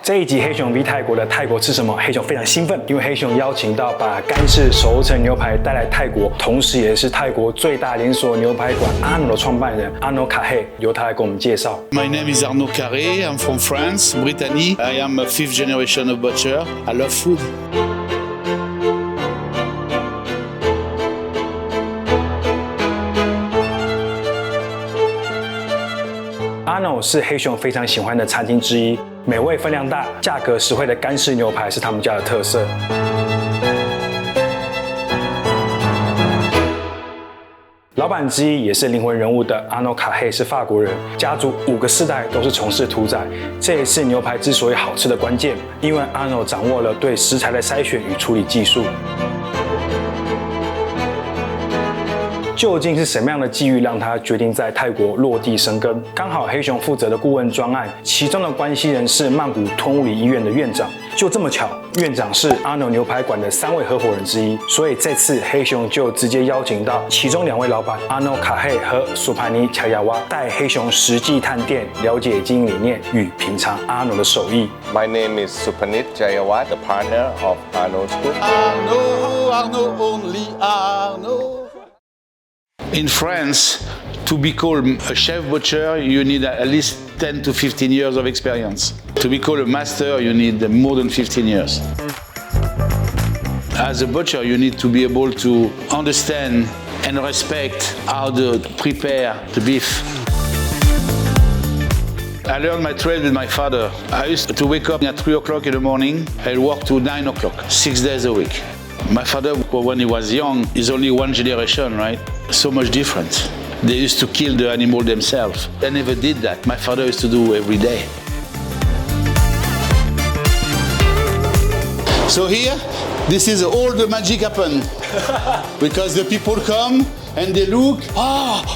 这一集黑熊 V 泰国的泰国吃什么？黑熊非常兴奋，因为黑熊邀请到把干式熟成牛排带来泰国，同时也是泰国最大连锁牛排馆 ARNO'S 的创办人 Carré， 由他来给我们介绍。My name is Arnaud Carré. I'm from France, Brittany. I am a 5th generation of butcher. I love food. ARNO'S 是黑熊非常喜欢的餐厅之一，美味分量大、价格实惠的干式牛排是他们家的特色。老板之一也是灵魂人物的Arnaud Carré是法国人，家族5个世代都是从事屠宰，这也是牛排之所以好吃的关键，因为Arnaud掌握了对食材的筛选与处理技术。究竟是什么样的际遇让他决定在泰国落地生根？刚好黑熊负责的顾问专案，其中的关系人是曼谷吞物理医院的院长，就这么巧，院长是ARNO'S牛排馆的3位合伙人之一，所以这次黑熊就直接邀请到其中2位老板Arnaud Carré和苏帕尼乔亚瓦，带黑熊实际探店，了解经营理念与品尝ARNO'S的手艺。My name is Supanit Jayawa, the partner of ARNO'S Group. Arnaud, only Arnaud. In France, to be called a chef butcher, you need at least 10 to 15 years of experience. To be called a master, you need more than 15 years. As a butcher, you need to be able to understand and respect how to prepare the beef. I learned my trade with my father. I used to wake up at 3 o'clock in the morning and work to 9 o'clock, 6 days a week. My father, when he was young, is only one generation, right? So much different. They used to kill the animal themselves. I never did that. My father used to do every day. So here, this is all the magic happen. Because the people come and they look,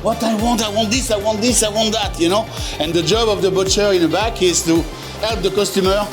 what I want this, I want this, I want that, you know? And the job of the butcher in the back is to help the customer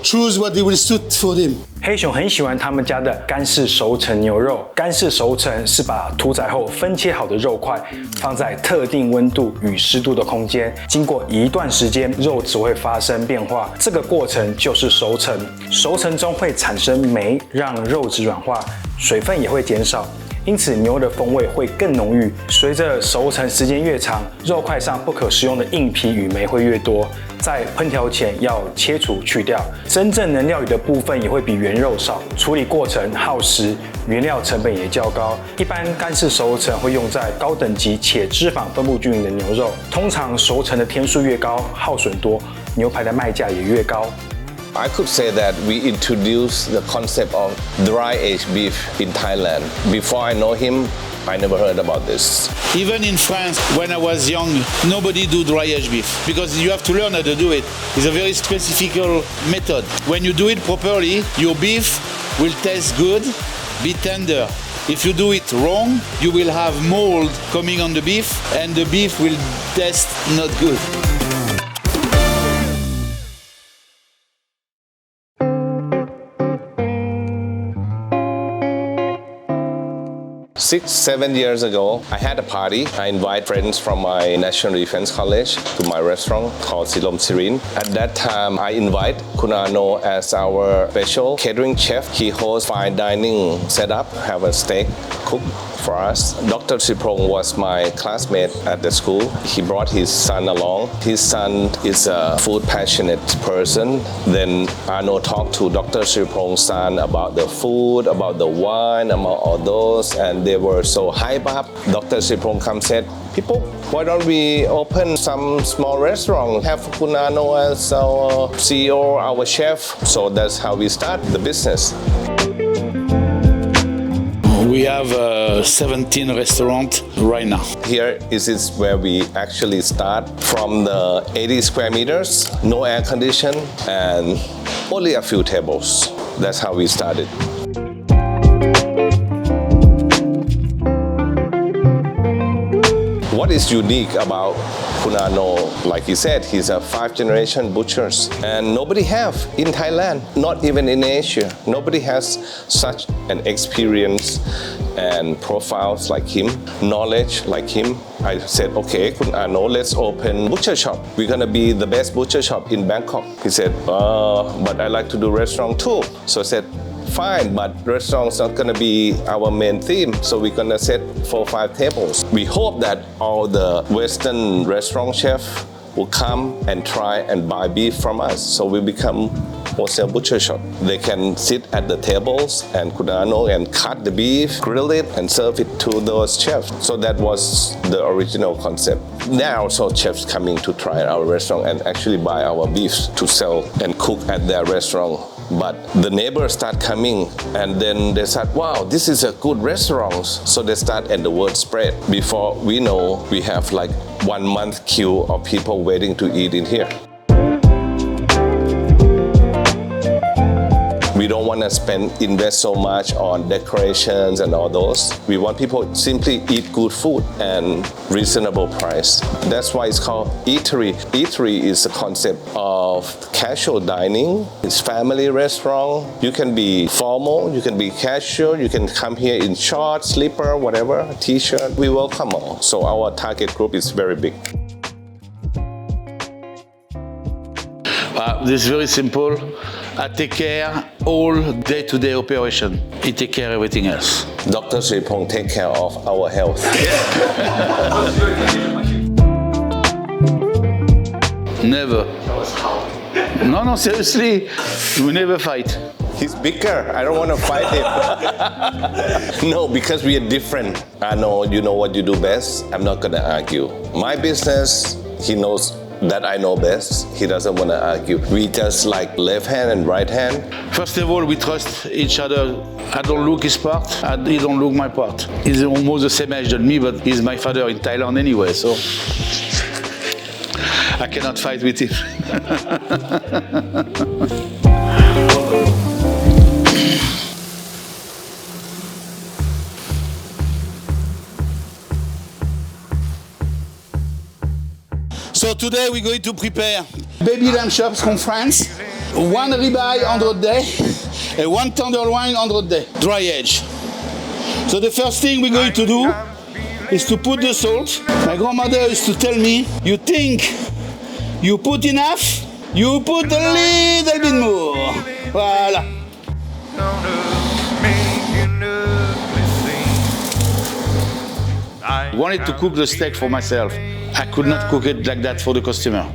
choose what they will suit for them. 黑熊很喜欢他们家的干式熟成牛肉。干式熟成是把屠宰后分切好的肉块放在特定温度与湿度的空间，经过一段时间，肉质会发生变化，这个过程就是熟成。熟成中会产生酶，让肉质软化，水分也会减少。因此，牛的风味会更浓郁。随着熟成时间越长，肉块上不可食用的硬皮与酶会越多。在烹调前要切除去掉，真正能料理的部分也会比原肉少。处理过程耗时，原料成本也较高。一般干式熟成会用在高等级且脂肪分布均匀的牛肉。通常熟成的天数越高，耗损多，牛排的卖价也越高。I could say that we introduced the concept of dry aged beef in Thailand. Before I know him, I never heard about this. Even in France, when I was young, nobody do dry aged beef because you have to learn how to do it. It's a very specific method. When you do it properly, your beef will taste good, be tender. If you do it wrong, you will have mold coming on the beef and the beef will taste not good. Six, 7 years ago, I had a party. I invite friends from my National Defense College to my restaurant called Silom Sirin. At that time, I invite Arnaud as our special catering chef. He hosts fine dining setup, have a steak cook for us. Dr. Siprong was my classmate at the school. He brought his son along. His son is a food passionate person. Then Arnaud talked to Dr. Siprong's son about the food, about the wine, about all those, and they were so hype up. Dr. Siprong come said, people, why don't we open some small restaurant, have Arnaud as our CEO, our chef. So that's how we start the business. We have 17 restaurants right now. Here is where we actually start from the 80 square meters, no air condition, and only a few tables. That's how we started. What is unique about Arnaud, like he said, he's a 5th-generation butcher, and nobody have in Thailand, not even in Asia. Nobody has such an experience and profiles like him, knowledge like him. I said, okay, Arnaud, let's open butcher shop. We're gonna be the best butcher shop in Bangkok. He said, but I like to do restaurant too. So I said, fine, but restaurant's not gonna be our main theme, so we're gonna set 4 or 5 tables. We hope that all the Western restaurant chefs will come and try and buy beef from us, so we become wholesale butcher shop. They can sit at the tables and Arnaud and cut the beef, grill it, and serve it to those chefs. So that was the original concept. Now also chefs coming to try our restaurant and actually buy our beef to sell and cook at their restaurant. But the neighbors start coming and then they said, wow, this is a good restaurant. So they start and the word spread. Before we know, we have like 1 month queue of people waiting to eat in here. We don't want to invest so much on decorations and all those. We want people to simply eat good food and reasonable price. That's why it's called eatery. Eatery is the concept of casual dining. It's family restaurant. You can be formal, you can be casual, you can come here in shorts, slipper, whatever, t-shirt. We welcome all. So our target group is very big. This is very simple. I take care all day-to-day operation. He take care of everything else. Dr. Sripong take care of our health. Never. No, seriously. We never fight. He's bigger. I don't want to fight him. No, because we are different. I know you know what you do best. I'm not going to argue. My business, he knows that I know best. He doesn't want to argue. We just like left hand and right hand. First of all, we trust each other. I don't look his part, and he don't look my part. He's almost the same age than me, but he's my father in Thailand anyway, so I cannot fight with him. So today we're going to prepare baby lamb chops from France, 1 ribeye 100 day, and 1 tenderloin 100 day, dry age. So the first thing we're going to do is to put the salt. My grandmother used to tell me, you think you put enough, you put a little bit more. Voilà. I wanted to cook the steak for myself. I could not cook it like that for the customer.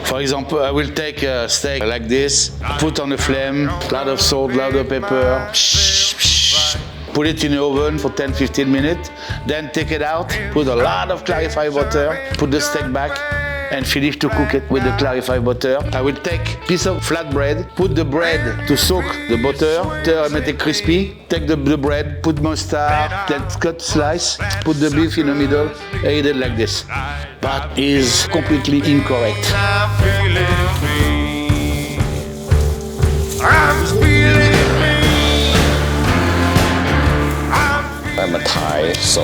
For example, I will take a steak like this, put on the flame, a lot of salt, a lot of pepper, put it in the oven for 10-15 minutes, then take it out, put a lot of clarified butter, put the steak back, and finish to cook it with the clarified butter. I will take a piece of flat bread, put the bread to soak the butter, make it crispy, take the bread, put mustard, then cut slice, put the beef in the middle, and eat it like this. That is completely incorrect. I'm a Thai, so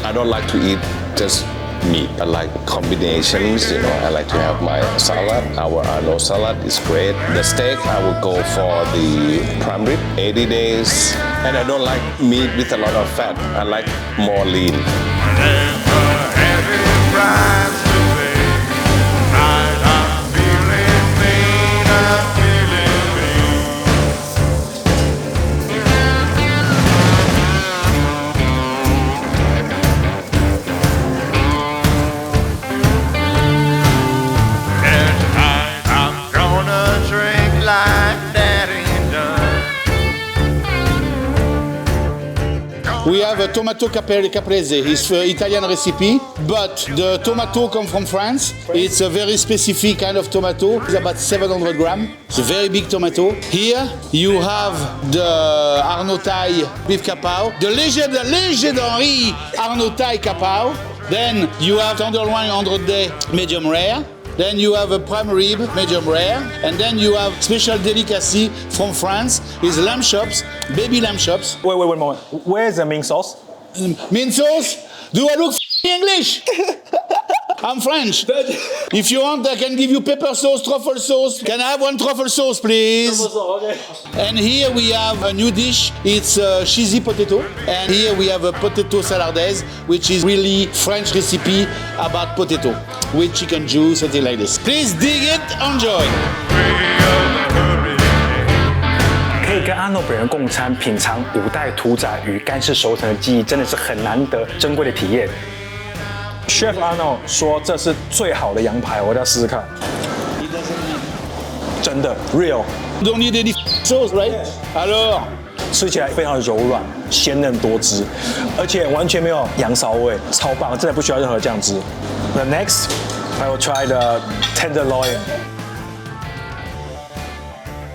I don't like to eat just meat. I like combinations, you know. I like to have my salad. Our Arno'S salad is great. The steak, I will go for the prime rib, 80 days. And I don't like meat with a lot of fat. I like more lean. We have a tomato caprese. It's an Italian recipe, but the tomato comes from France. It's a very specific kind of tomato. It's about 700 grams. It's a very big tomato. Here you have the Arnaud Thai beef kapau, the legendary Arnaud Thai kapau. Then you have tenderloin 100 day medium rare. Then you have a prime rib, medium rare, and then you have special delicacy from France, is lamb chops, baby lamb chops. Wait a moment. Where's the mint sauce? Mint sauce? Do I look English. I'm French. If you want, I can give you pepper sauce, truffle sauce. Can I have one truffle sauce, please? Okay. And here we have a new dish. It's cheesy potato. And here we have a potato salardaise, which is really French recipe about potato with chicken juice, something like this. Please dig it, enjoy. 可以跟阿诺本人共餐，品尝五代屠宰与干式熟成的技艺，真的是很难得珍贵的体验。Chef Arnaud 说这是最好的羊排，我要试试看。真的 real， Don't need any sauce, right? Alors, 吃起来非常的柔软、鲜嫩多汁，而且完全没有羊骚味，超棒，真的不需要任何酱汁。The next, I will try the tenderloin.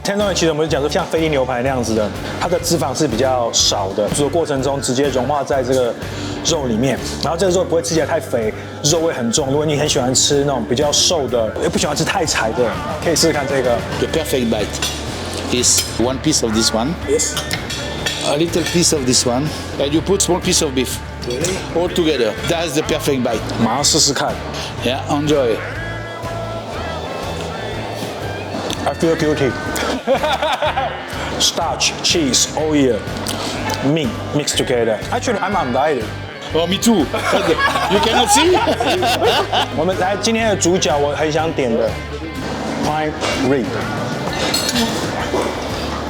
tenderloin 其实我们讲说像菲力牛排那样子的，它的脂肪是比较少的，煮的过程中直接融化在这个肉里面，然后这个肉不会吃起来太肥，肉味很重。如果你很喜欢吃那种比较瘦的，又不喜欢吃太柴的，可以试试看这个。the perfect bite is one piece of this one. Yes. A little piece of this one, and you put small piece of beef. Really? All together. That's the perfect bite. 马上试试看。Yeah, enjoy. I feel guilty. Starch, cheese, oil, meat mixed together. Actually, I'm on diet. Oh, me too. You cannot see? 我们来今天的主角，我很想点的 prime rib。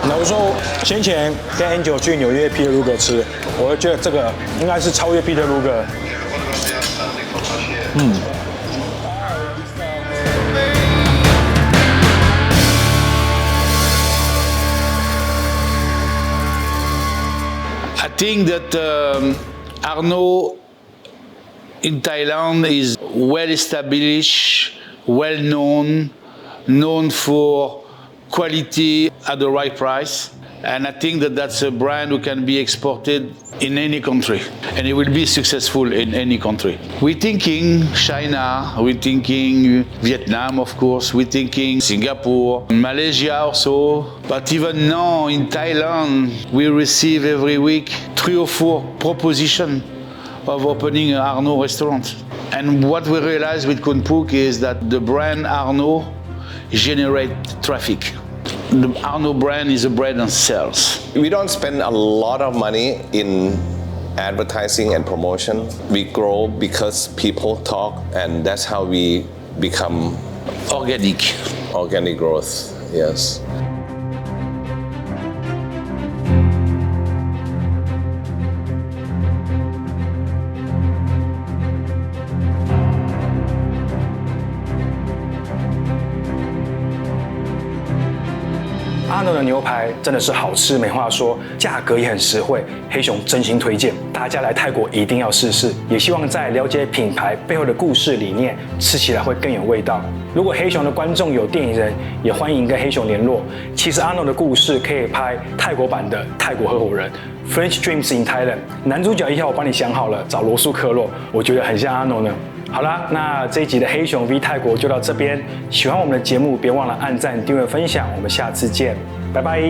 那我说先前跟 Angel 去纽约 Peter Luger 吃，我觉得这个应该是超越 Peter Luger。I think that Arnaud in Thailand is well established, well known, known for quality at the right price. And I think that that's a brand who can be exported in any country, and it will be successful in any country. We're thinking China, we're thinking Vietnam, of course, we're thinking Singapore, Malaysia also. But even now in Thailand, we receive every week 3 or 4 propositions of opening an Arnaud restaurant. And what we realize with Khun Phuc is that the brand Arnaud generates traffic. The Arnaud brand is a brand that sells. We don't spend a lot of money in advertising and promotion. We grow because people talk, and that's how we become organic growth. Yes. Arnaud 的牛排真的是好吃没话说，价格也很实惠，黑熊真心推荐，大家来泰国一定要试试。也希望在了解品牌背后的故事理念，吃起来会更有味道。如果黑熊的观众有电影人，也欢迎跟黑熊联络。其实 Arnaud 的故事可以拍泰国版的《泰国合伙人》（French Dreams in Thailand），男主角1号我帮你想好了，找罗素克洛，我觉得很像 Arnaud 呢。好啦，那这一集的黑熊 V 泰国就到这边。喜欢我们的节目，别忘了按赞、订阅、分享。我们下次见，拜拜。